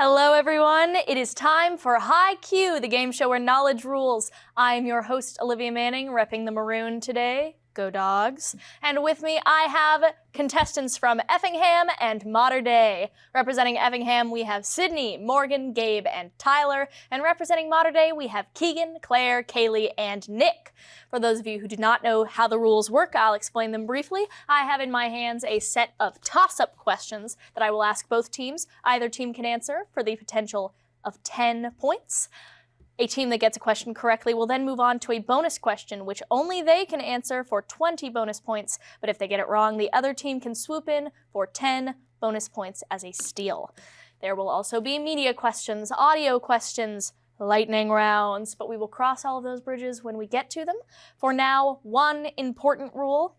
Hello, everyone. It is time for High Q, the game show where knowledge rules. I am your host, Olivia Manning, repping the maroon today. Go Dogs. And with me, I have contestants from Effingham and Mater Dei. Representing Effingham, we have Sydney, Morgan, Gabe, and Tyler. And representing Mater Dei, we have Keegan, Claire, Kaylee, and Nick. For those of you who do not know how the rules work, I'll explain them briefly. I have in my hands a set of toss-up questions that I will ask both teams. Either team can answer for the potential of 10 points. A team that gets a question correctly will then move on to a bonus question, which only they can answer for 20 bonus points. But if they get it wrong, the other team can swoop in for 10 bonus points as a steal. There will also be media questions, audio questions, lightning rounds, but we will cross all of those bridges when we get to them. For now, one important rule,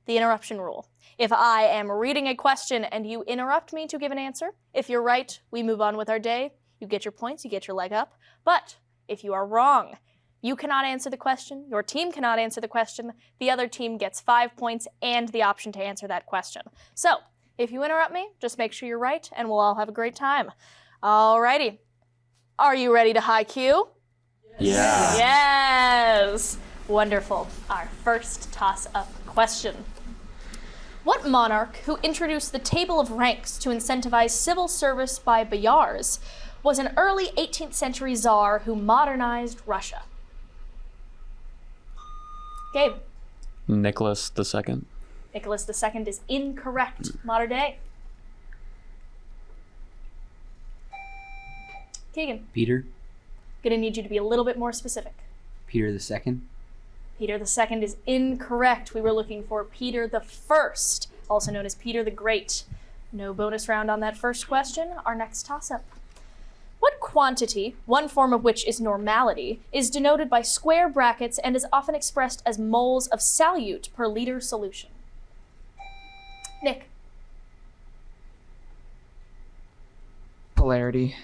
the interruption rule. If I am reading a question and you interrupt me to give an answer, if you're right, we move on with our day. You get your points, you get your leg up. But if you are wrong, you cannot answer the question, your team cannot answer the question, the other team gets 5 points and the option to answer that question. So, if you interrupt me, just make sure you're right and we'll all have a great time. Alrighty. Are you ready to high Q? Yeah. Yes! Wonderful. Our first toss-up question. What monarch who introduced the table of ranks to incentivize civil service by boyars was an early 18th century czar who modernized Russia? Gabe. Nicholas II. Nicholas II is incorrect. Mater Dei. Keegan. Peter. Gonna need you to be a little bit more specific. Peter II. Peter II is incorrect. We were looking for Peter the First, also known as Peter the Great. No bonus round on that first question. Our next toss-up. What quantity, one form of which is normality, is denoted by square brackets and is often expressed as moles of solute per liter solution? Nick. Polarity.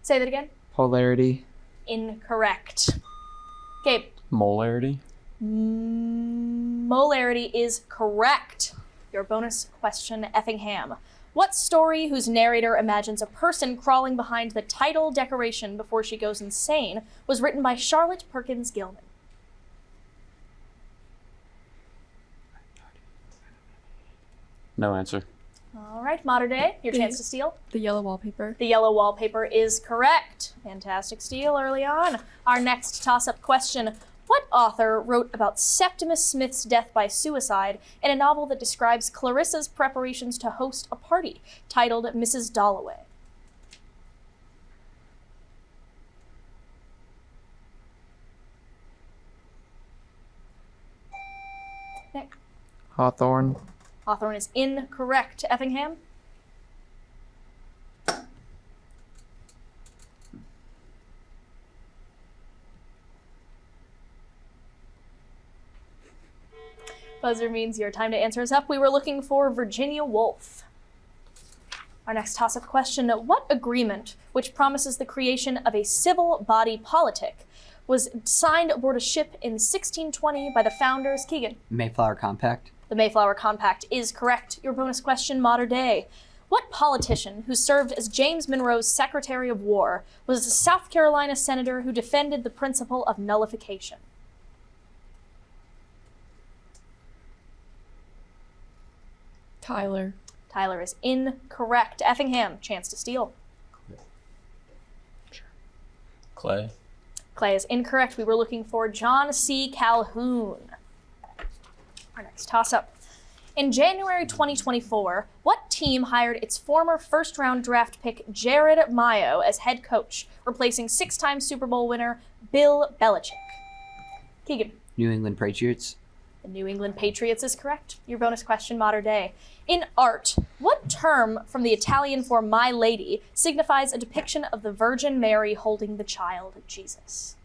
Say that again. Polarity. Incorrect. Gabe. Molarity. Molarity is correct. Your bonus question, Effingham. What story whose narrator imagines a person crawling behind the title decoration before she goes insane was written by Charlotte Perkins Gilman? No answer. All right, Mater Dei, your chance to steal. The yellow wallpaper. The yellow wallpaper is correct. Fantastic steal early on. Our next toss-up question. What author wrote about Septimus Smith's death by suicide in a novel that describes Clarissa's preparations to host a party titled Mrs. Dalloway? Nick. Hawthorne. Hawthorne is incorrect. Effingham? Buzzer means your time to answer is up. We were looking for Virginia Woolf. Our next toss-up question. What agreement, which promises the creation of a civil body politic, was signed aboard a ship in 1620 by the founders? Keegan. Mayflower Compact. The Mayflower Compact is correct. Your bonus question, Mater Dei. What politician who served as James Monroe's Secretary of War was a South Carolina senator who defended the principle of nullification? Tyler. Tyler is incorrect. Effingham, chance to steal. Clay. Clay is incorrect. We were looking for John C. Calhoun. Our next toss-up. In January 2024, what team hired its former first-round draft pick Jared Mayo as head coach, replacing six-time Super Bowl winner Bill Belichick? Keegan. New England Patriots. The New England Patriots is correct. Your bonus question, Mater Dei. In art, what term from the Italian for My Lady signifies a depiction of the Virgin Mary holding the child Jesus?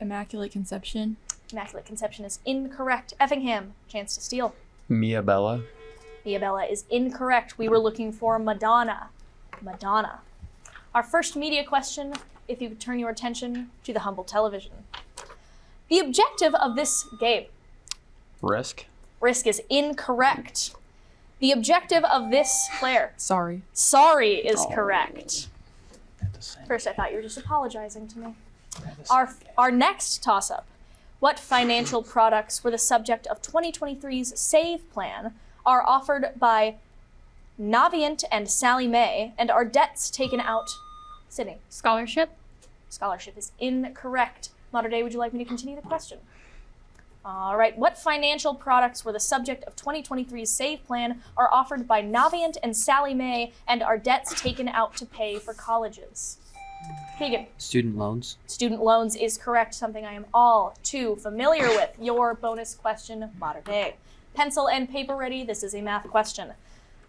Immaculate Conception. Immaculate Conception is incorrect. Effingham, chance to steal. Mia Bella. Mia Bella is incorrect. We were looking for Madonna. Madonna. Our first media question, if you could turn your attention to the humble television. The objective of this game. Risk. Risk is incorrect. The objective of this, Claire. Sorry. Sorry is correct. First, I thought you were just apologizing to me. Our next toss-up. What financial products were the subject of 2023's Save Plan are offered by Navient and Sally Mae and are debts taken out? Sydney. Scholarship. Scholarship is incorrect. Modern Day, would you like me to continue the question? All right. What financial products were the subject of 2023's Save Plan are offered by Navient and Sally Mae and are debts taken out to pay for colleges? Keegan. Student loans. Student loans is correct, something I am all too familiar with. Your bonus question, modern day. Pencil and paper ready, this is a math question.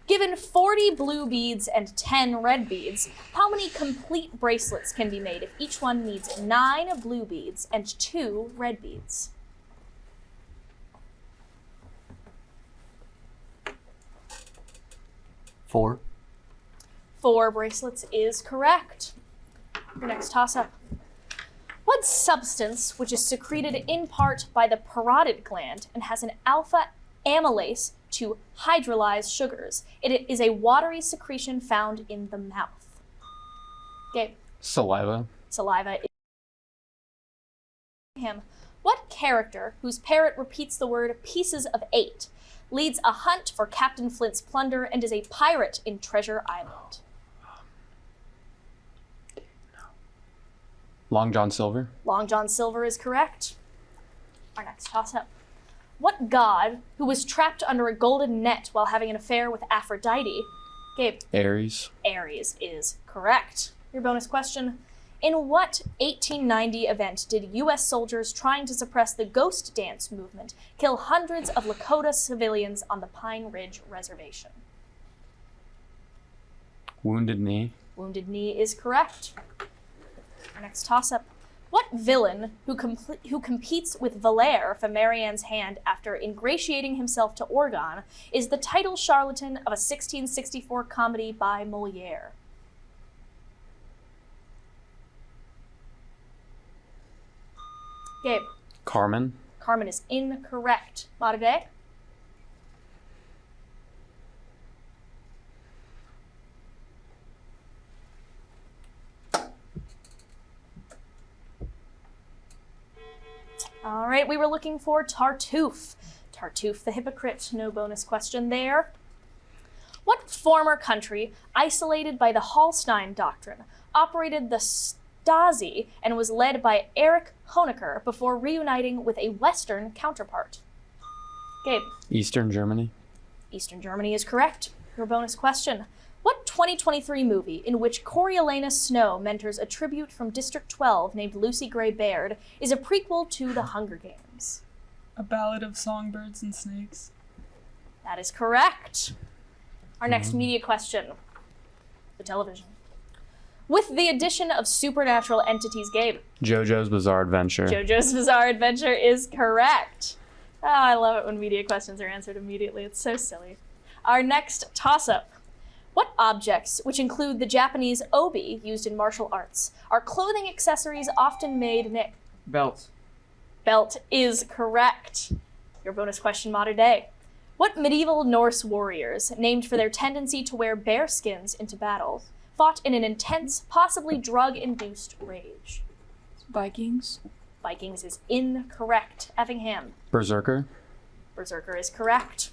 Given 40 blue beads and 10 red beads, how many complete bracelets can be made if each one needs 9 blue beads and 2 red beads? Four. 4 bracelets is correct. Your next toss-up. What substance, which is secreted in part by the parotid gland and has an alpha amylase to hydrolyze sugars? It is a watery secretion found in the mouth. Gabe. Saliva. Saliva is him. What character, whose parrot repeats the word pieces of 8, leads a hunt for Captain Flint's plunder and is a pirate in Treasure Island? Long John Silver. Long John Silver is correct. Our next toss-up. What god, who was trapped under a golden net while having an affair with Aphrodite? Gabe. Ares. Ares is correct. Your bonus question. In what 1890 event did U.S. soldiers trying to suppress the ghost dance movement kill hundreds of Lakota civilians on the Pine Ridge Reservation? Wounded Knee. Wounded Knee is correct. Our next toss-up. What villain, who competes with Valere for Marianne's hand after ingratiating himself to Orgon, is the title charlatan of a 1664 comedy by Moliere? Gabe. Carmen. Carmen is incorrect. Marade. All right, we were looking for Tartuffe. Tartuffe the hypocrite, no bonus question there. What former country, isolated by the Hallstein Doctrine, operated the Stasi and was led by Erich Honecker before reuniting with a Western counterpart? Gabe. Eastern Germany. Eastern Germany is correct. Your bonus question. What 2023 movie in which Coriolanus Snow mentors a tribute from District 12 named Lucy Gray Baird is a prequel to The Hunger Games? A Ballad of Songbirds and Snakes. That is correct. Our next media question. The television. With the addition of supernatural entities, Gabe. JoJo's Bizarre Adventure. JoJo's Bizarre Adventure is correct. Oh, I love it when media questions are answered immediately. It's so silly. Our next toss-up. What objects, which include the Japanese obi used in martial arts, are clothing accessories often made, Nick? Belt. Belt is correct. Your bonus question, modern day. What medieval Norse warriors, named for their tendency to wear bear skins into battle, fought in an intense, possibly drug-induced rage? Vikings. Vikings is incorrect. Effingham. Berserker. Berserker is correct.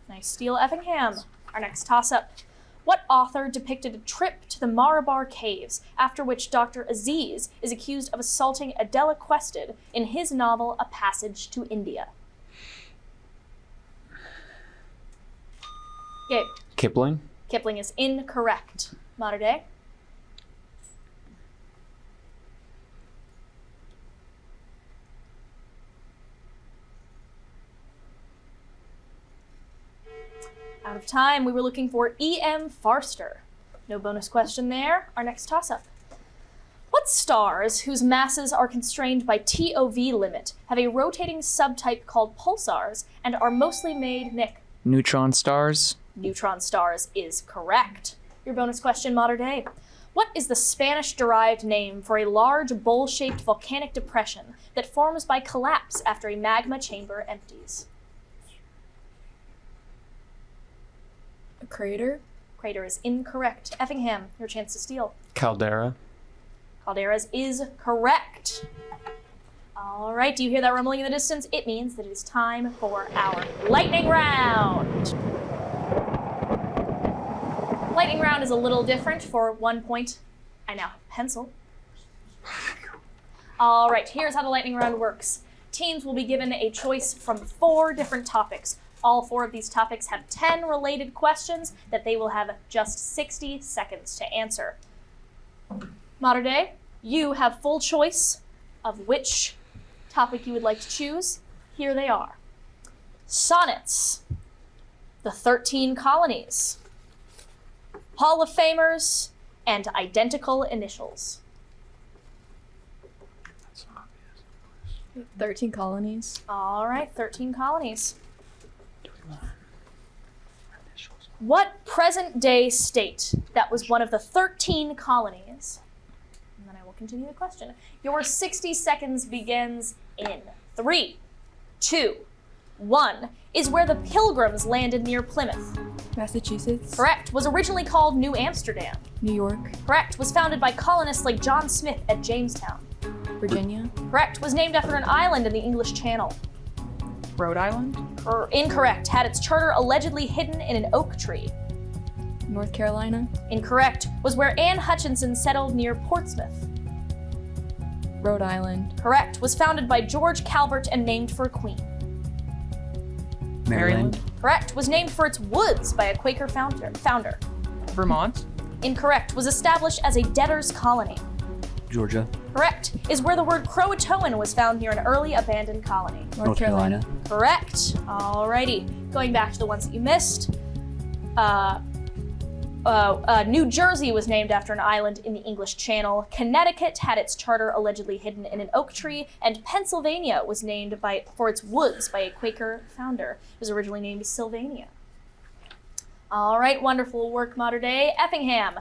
Nice steal, Effingham. Our next toss-up. What author depicted a trip to the Marabar Caves, after which Dr. Aziz is accused of assaulting Adela Quested in his novel A Passage to India? Gabe. Kipling. Kipling is incorrect. Modern day. Out of time, we were looking for E.M. Farster. No bonus question there. Our next toss-up. What stars, whose masses are constrained by TOV limit, have a rotating subtype called pulsars and are mostly made, Nick? Neutron stars. Neutron stars is correct. Your bonus question, modern day. What is the Spanish-derived name for a large bowl-shaped volcanic depression that forms by collapse after a magma chamber empties? A crater. Crater is incorrect. Effingham, your chance to steal. Caldera. Calderas is correct. All right, do you hear that rumbling in the distance? It means that it is time for our lightning round. Lightning round is a little different. For 1 point, I now have a pencil. All right, here's how the lightning round works. Teams will be given a choice from 4 different topics. All 4 of these topics have 10 related questions that they will have just 60 seconds to answer. Mater Dei, you have full choice of which topic you would like to choose. Here they are. Sonnets, the 13 colonies, Hall of Famers, and identical initials. 13 colonies. All right, 13 colonies. What present-day state that was one of the 13 colonies? And then I will continue the question. Your 60 seconds begins in 3, 2, 1. Is where the Pilgrims landed near Plymouth. Massachusetts. Correct. Was originally called New Amsterdam. New York. Correct. Was founded by colonists like John Smith at Jamestown. Virginia. Correct. Was named after an island in the English Channel. Rhode Island? Incorrect. Had its charter allegedly hidden in an oak tree. North Carolina. Incorrect. Was where Anne Hutchinson settled near Portsmouth. Rhode Island. Correct. Was founded by George Calvert and named for a queen. Maryland. Correct. Was named for its woods by a Quaker founder. Vermont? Incorrect. Was established as a debtor's colony. Georgia. Correct. Is where the word Croatoan was found near an early abandoned colony. North Carolina. Correct. Alrighty. Going back to the ones that you missed. New Jersey was named after an island in the English Channel. Connecticut had its charter allegedly hidden in an oak tree, and Pennsylvania was named for its woods by a Quaker founder. It was originally named Sylvania. All right, wonderful work, Mater Dei. Effingham,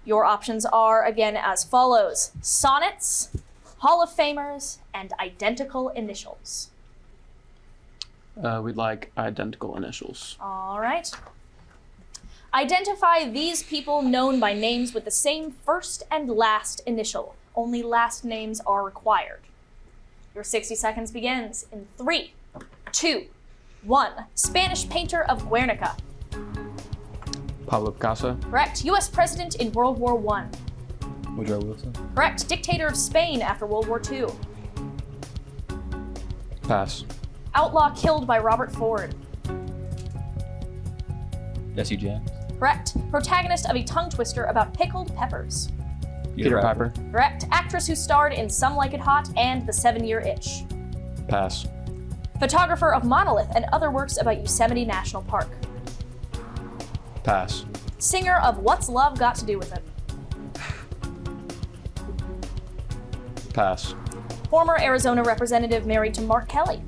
your options are again as follows: sonnets, Hall of Famers, and identical initials. We'd like identical initials. All right. Identify these people known by names with the same first and last initial. Only last names are required. Your 60 seconds begins in 3, 2, 1. Spanish painter of Guernica. Pablo Picasso. Correct. U.S. president in World War I. Woodrow Wilson. Correct. Dictator of Spain after World War II. Pass. Outlaw killed by Robert Ford. Jesse James. Correct. Protagonist of a tongue twister about pickled peppers. Peter Piper. Correct. Actress who starred in Some Like It Hot and The 7-Year Itch. Pass. Photographer of Monolith and other works about Yosemite National Park. Pass. Singer of What's Love Got to Do with It. Pass. Former Arizona representative married to Mark Kelly.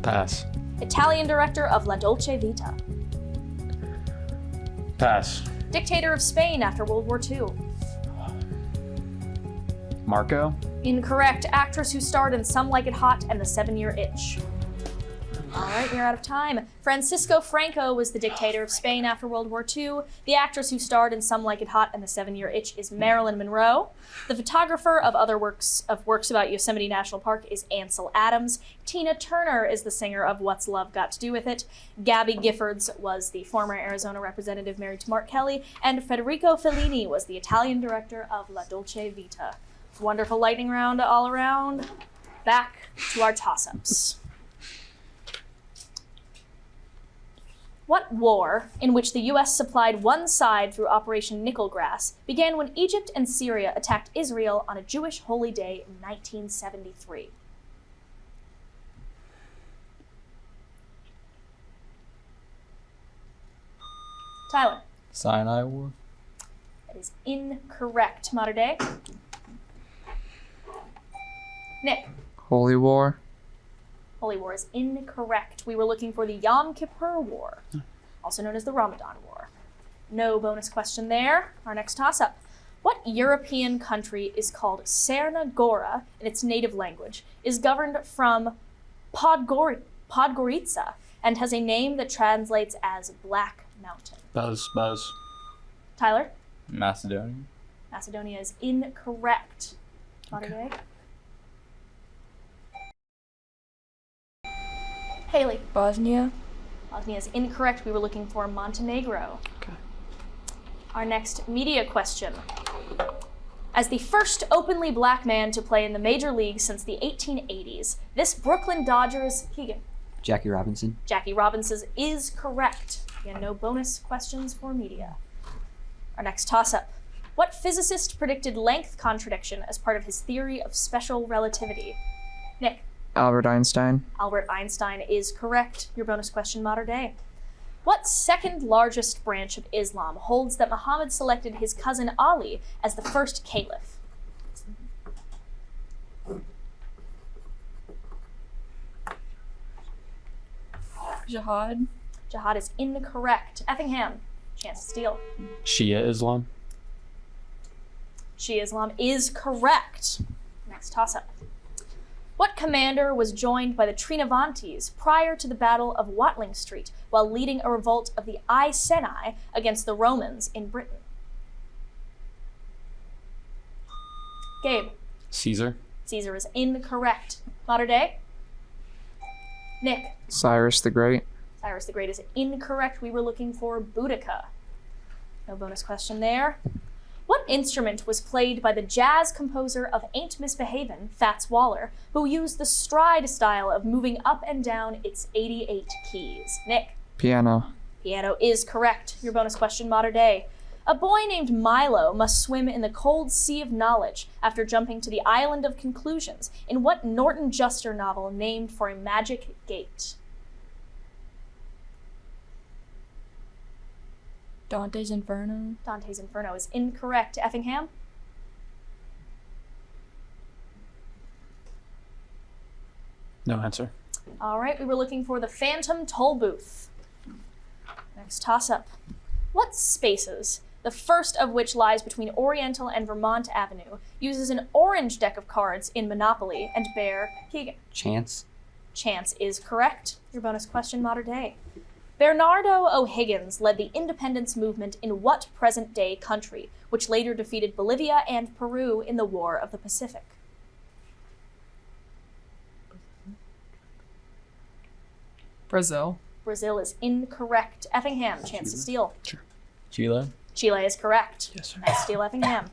Pass. Italian director of La Dolce Vita. Pass. Dictator of Spain after World War II. Marco. Incorrect. Actress who starred in Some Like It Hot and The 7-Year Itch. All right, we're out of time. Francisco Franco was the dictator of Spain after World War II. The actress who starred in Some Like It Hot and The 7-Year Itch is Marilyn Monroe. The photographer of other works about Yosemite National Park is Ansel Adams. Tina Turner is the singer of What's Love Got to Do with It. Gabby Giffords was the former Arizona representative married to Mark Kelly. And Federico Fellini was the Italian director of La Dolce Vita. Wonderful lightning round all around. Back to our toss-ups. What war, in which the U.S. supplied one side through Operation Nickelgrass, began when Egypt and Syria attacked Israel on a Jewish holy day in 1973? Tyler. Sinai War. That is incorrect, Mater Dei. Nick. Holy War. Holy War is incorrect. We were looking for the Yom Kippur War, also known as the Ramadan War. No bonus question there. Our next toss-up. What European country is called Cerna Gora in its native language, is governed from Podgorica, and has a name that translates as Black Mountain? Buzz. Tyler? Macedonia. Macedonia is incorrect. Monterey? Haley? Bosnia. Bosnia is incorrect. We were looking for Montenegro. Okay. Our next media question. As the first openly black man to play in the major leagues since the 1880s, this Brooklyn Dodgers, Keegan, Jackie Robinson. Jackie Robinson is correct. Again, no bonus questions for media. Our next toss-up. What physicist predicted length contradiction as part of his theory of special relativity? Nick. Albert Einstein. Albert Einstein is correct. Your bonus question, modern day. What second largest branch of Islam holds that Muhammad selected his cousin Ali as the first caliph? Jihad. Jihad is incorrect. Effingham, chance to steal. Shia Islam. Shia Islam is correct. Next toss-up. What commander was joined by the Trinovantes prior to the Battle of Watling Street while leading a revolt of the Iceni against the Romans in Britain? Gabe. Caesar. Caesar is incorrect. Modern day. Nick. Cyrus the Great. Cyrus the Great is incorrect. We were looking for Boudica. No bonus question there. What instrument was played by the jazz composer of Ain't Misbehavin', Fats Waller, who used the stride style of moving up and down its 88 keys? Nick. Piano. Piano is correct. Your bonus question, modern day. A boy named Milo must swim in the cold sea of knowledge after jumping to the island of conclusions in what Norton Juster novel named for a magic gate? Dante's Inferno. Dante's Inferno is incorrect. Effingham? No answer. All right, we were looking for the Phantom Toll Booth. Next toss-up. What spaces, the first of which lies between Oriental and Vermont Avenue, uses an orange deck of cards in Monopoly and bear Keegan? Chance. Chance is correct. Your bonus question, modern day. Bernardo O'Higgins led the independence movement in what present-day country, which later defeated Bolivia and Peru in the War of the Pacific? Brazil. Brazil is incorrect. Effingham, chance to steal. Chile. Chile is correct. Yes, sir. Nice steal, Effingham.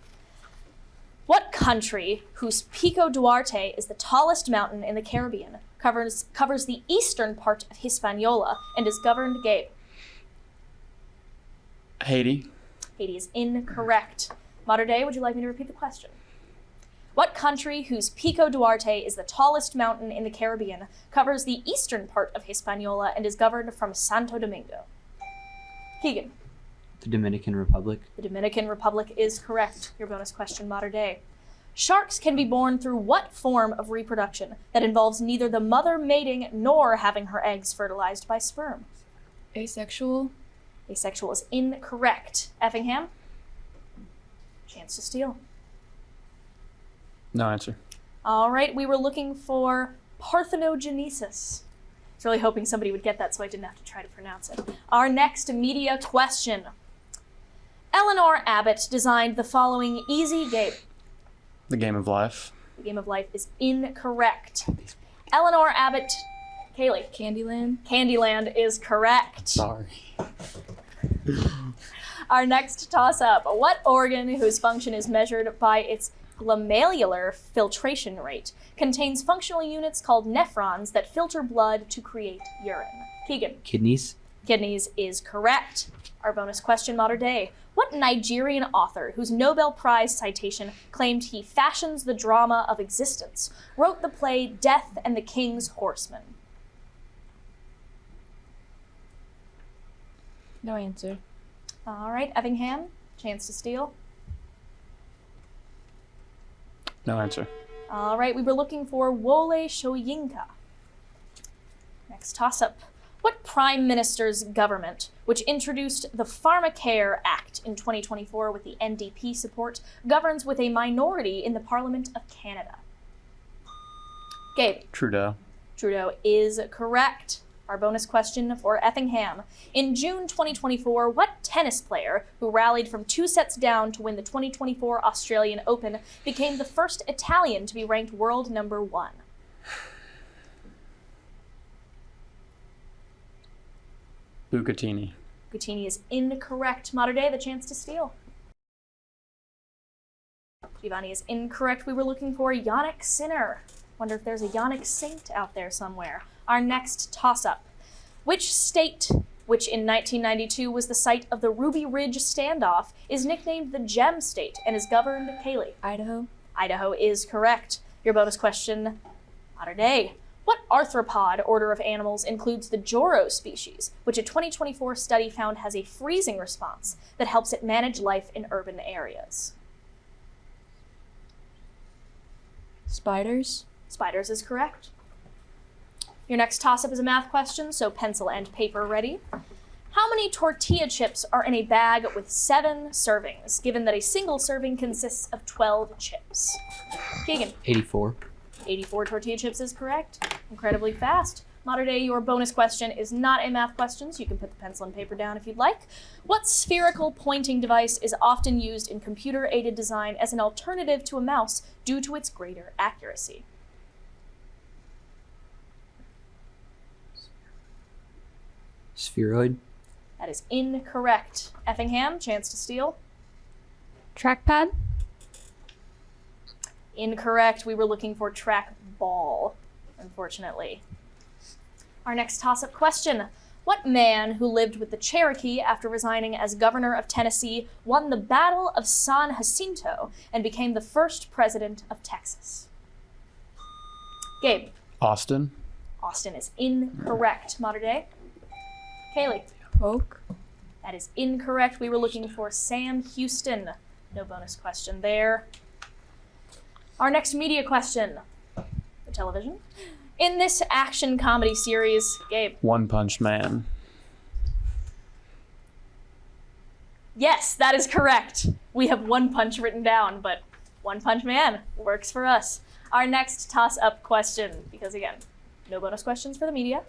What country, whose Pico Duarte is the tallest mountain in the Caribbean, covers the eastern part of Hispaniola and is governed, Gabe? Haiti. Haiti is incorrect. Modern day, would you like me to repeat the question? What country, whose Pico Duarte is the tallest mountain in the Caribbean, covers the eastern part of Hispaniola and is governed from Santo Domingo? Keegan. The Dominican Republic. The Dominican Republic is correct. Your bonus question, modern day. Sharks can be born through what form of reproduction that involves neither the mother mating nor having her eggs fertilized by sperm? Asexual. Asexual is incorrect. Effingham? Chance to steal. No answer. All right, we were looking for parthenogenesis. I was really hoping somebody would get that so I didn't have to try to pronounce it. Our next media question. Eleanor Abbott designed the following easy game. The Game of Life. The Game of Life is incorrect. Eleanor Abbott, Kaylee. Candyland. Candyland is correct. Sorry. Our next toss-up. What organ, whose function is measured by its glomerular filtration rate, contains functional units called nephrons that filter blood to create urine? Keegan. Kidneys. Kidneys is correct. Our bonus question, modern day. What Nigerian author, whose Nobel Prize citation claimed he fashions the drama of existence, wrote the play Death and the King's Horseman? No answer. All right, Effingham, chance to steal. No answer. All right, we were looking for Wole Soyinka. Next toss-up. What prime minister's government, which introduced the Pharmacare Act in 2024 with the NDP support, governs with a minority in the Parliament of Canada? Gabe. Trudeau. Trudeau is correct. Our bonus question for Effingham. In June 2024, what tennis player who rallied from 2 sets down to win the 2024 Australian Open became the first Italian to be ranked world number 1? Bucatini. Bucatini is incorrect. Mater Dei, the chance to steal. Giovanni is incorrect. We were looking for Yannick Sinner. Wonder if there's a Yannick Saint out there somewhere. Our next toss-up. Which state, which in 1992 was the site of the Ruby Ridge standoff, is nicknamed the Gem State and is governed, Kaylee? Idaho. Idaho is correct. Your bonus question, Mater Dei. What arthropod order of animals includes the Joro species, which a 2024 study found has a freezing response that helps it manage life in urban areas? Spiders. Spiders is correct. Your next toss-up is a math question, so pencil and paper ready. How many tortilla chips are in a bag with 7 servings, given that a single serving consists of 12 chips? Keegan. 84. 84 tortilla chips is correct. Incredibly fast. Mater Dei, your bonus question is not a math question, so you can put the pencil and paper down if you'd like. What spherical pointing device is often used in computer-aided design as an alternative to a mouse due to its greater accuracy? Spheroid. That is incorrect. Effingham, chance to steal. Trackpad. Incorrect. We were looking for track ball, unfortunately. Our next toss-up question. What man who lived with the Cherokee after resigning as governor of Tennessee won the Battle of San Jacinto and became the first president of Texas? Gabe. Austin. Austin is incorrect. Mater Dei. Kaylee. Polk. That is incorrect. We were looking for Sam Houston. No bonus question there. Our next media question. For television. In this action comedy series, Gabe. One Punch Man. Yes, that is correct. We have One Punch written down, but One Punch Man works for us. Our next toss-up question, because again, no bonus questions for the media.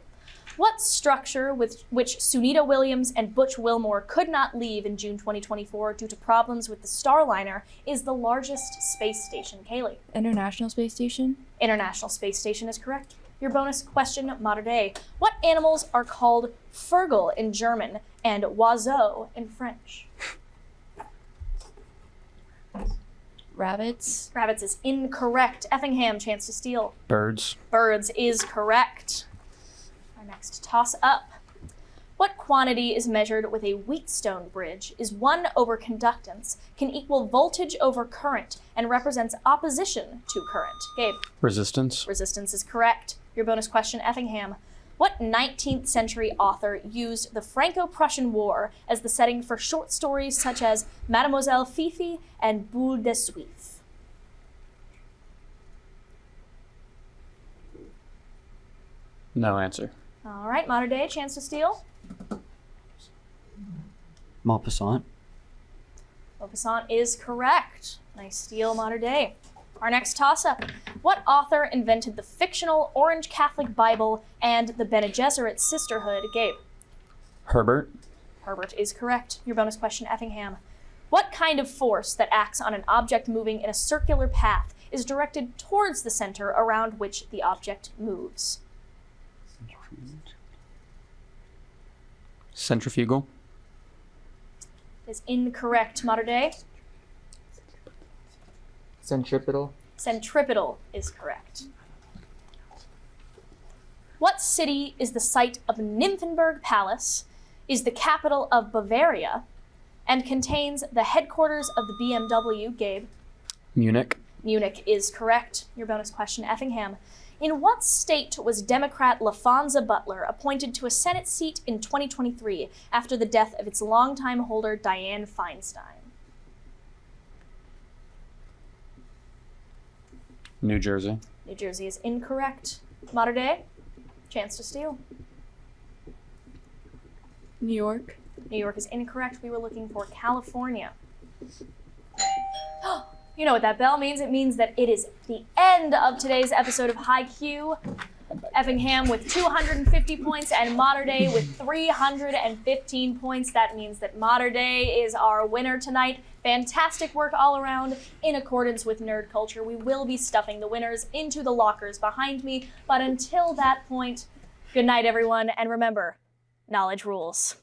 What structure with which Sunita Williams and Butch Wilmore could not leave in June 2024 due to problems with the Starliner is the largest space station? Kaylee. International Space Station. International Space Station is correct. Your bonus question, Mater Dei. What animals are called Fergal in German and oiseau in French? Rabbits. Rabbits is incorrect. Effingham, chance to steal. Birds. Birds is correct. Our next toss-up. What quantity is measured with a Wheatstone bridge is 1 over conductance, can equal voltage over current, and represents opposition to current? Gabe. Resistance. Resistance is correct. Your bonus question, Effingham. What 19th century author used the Franco-Prussian War as the setting for short stories such as Mademoiselle Fifi and Boule de Suif? No answer. All right, Mater Dei, chance to steal. Maupassant. Maupassant is correct. Nice steal, Mater Dei. Our next toss-up. What author invented the fictional Orange Catholic Bible and the Bene Gesserit Sisterhood? Gabe. Herbert. Herbert is correct. Your bonus question, Effingham. What kind of force that acts on an object moving in a circular path is directed towards the center around which the object moves? Centrifugal. That is incorrect, Mater Dei. Centripetal. Centripetal is correct. What city is the site of Nymphenburg Palace, is the capital of Bavaria, and contains the headquarters of the BMW? Gabe. Munich. Munich is correct. Your bonus question, Effingham. In what state was Democrat LaFonza Butler appointed to a Senate seat in 2023 after the death of its longtime holder, Dianne Feinstein? New Jersey. New Jersey is incorrect. Mater Dei, chance to steal. New York. New York is incorrect. We were looking for California. You know what that bell means. It means that it is the end of today's episode of High Q. Effingham with 250 points and Mater Day with 315 points. That means that Mater Day is our winner tonight. Fantastic work all around in accordance with nerd culture. We will be stuffing the winners into the lockers behind me. But until that point, good night, everyone. And remember, knowledge rules.